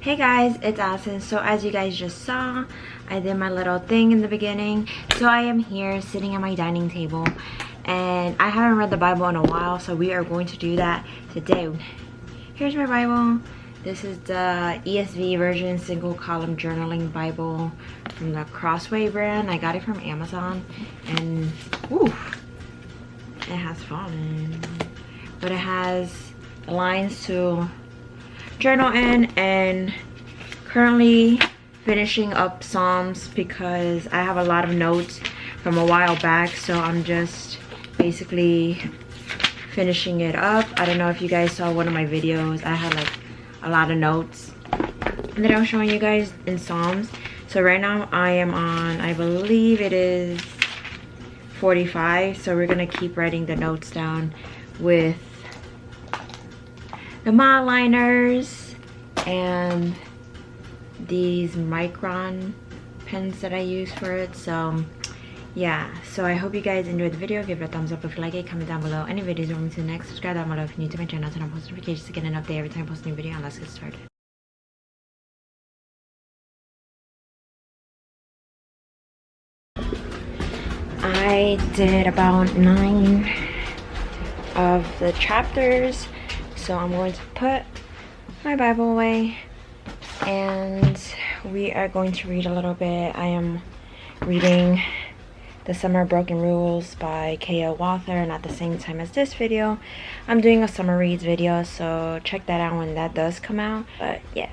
Hey guys, it's Allison. So as you guys just saw, I did my little thing in the beginning. So I am here sitting at my dining table and I haven't read the Bible in a while, so we are going to do that today. Here's my Bible. This is the ESV version, single column journaling Bible from the Crossway brand. I got it from Amazon and oof, it has fallen. But it has lines to journal in, and currently finishing up Psalms because I have a lot of notes from a while back, so I'm just basically finishing it up. I don't know if you guys saw one of my videos. I had like a lot of notes that I was showing you guys in Psalms. So right now I am on, I believe it is 45, so we're gonna keep writing the notes down with the mile liners and these micron pens that I use for it. So yeah, so I hope you guys enjoyed the video. Give it a thumbs up if you like it, comment down below any videos you want me to next, subscribe down below if you're new to my channel, turn on post notifications to get an update every time I post a new video, and let's get started. I did about 9 of the chapters, so I'm going to put my Bible away and we are going to read a little bit. I am reading The Summer Broken Rules by K.L. Walther, and at the same time as this video I'm doing a summer reads video, so check that out when that does come out. But yeah,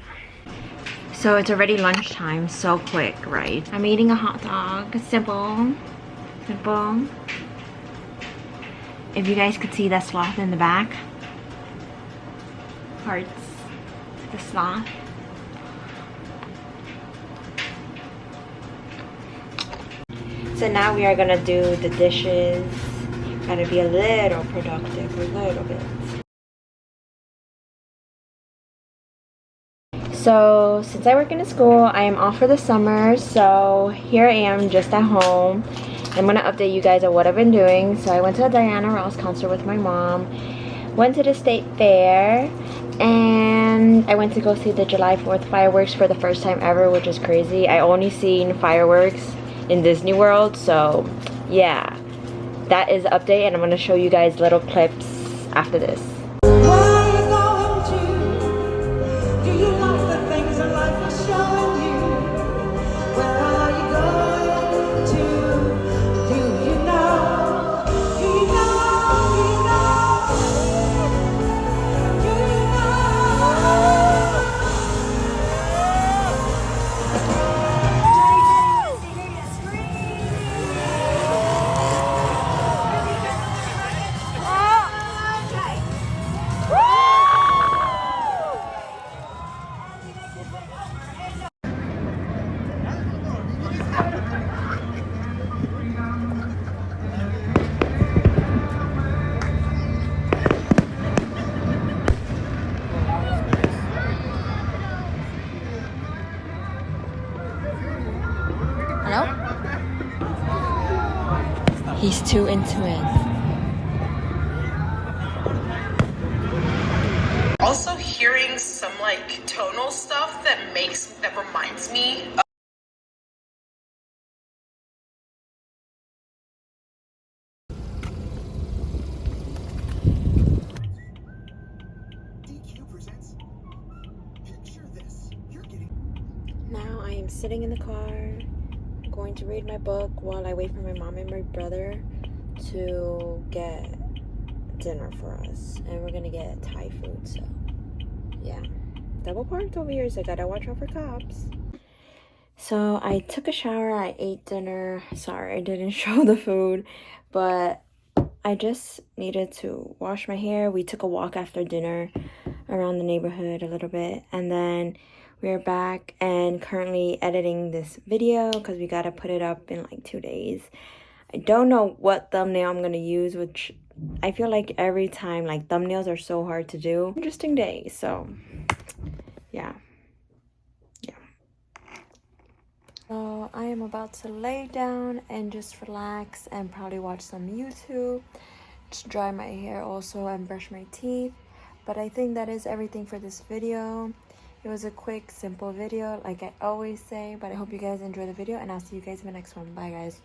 so it's already lunchtime, so quick, right? I'm eating a hot dog. Simple. If you guys could see that sloth in the back, parts, the sloth. So now we are gonna do the dishes. Gotta be a little productive, a little bit. So since I work in a school, I am off for the summer, so here I am just at home. I'm gonna update you guys on what I've been doing. So I went to a Diana Ross concert with my mom, went to the state fair, and I went to go see the July 4th fireworks for the first time ever, which is crazy. I only seen fireworks in Disney World, so yeah, that is the update, and I'm gonna show you guys little clips after this. Hello? He's too into it. Also hearing some like tonal stuff that reminds me of Now I am sitting in the car, going to read my book while I wait for my mom and my brother to get dinner for us. And we're gonna get Thai food, so yeah. Double parked over here, so I gotta watch out for cops. So I took a shower, I ate dinner. Sorry, I didn't show the food, but I just needed to wash my hair. We took a walk after dinner around the neighborhood a little bit, and then we're back and currently editing this video because we gotta put it up in like 2 days. I don't know what thumbnail I'm gonna use, which I feel like every time, like, thumbnails are so hard to do. Interesting day, so yeah. So I am about to lay down and just relax and probably watch some YouTube, just dry my hair also and brush my teeth. But I think that is everything for this video. It was a quick, simple video like I always say, but I hope you guys enjoy the video and I'll see you guys in the next one. Bye guys.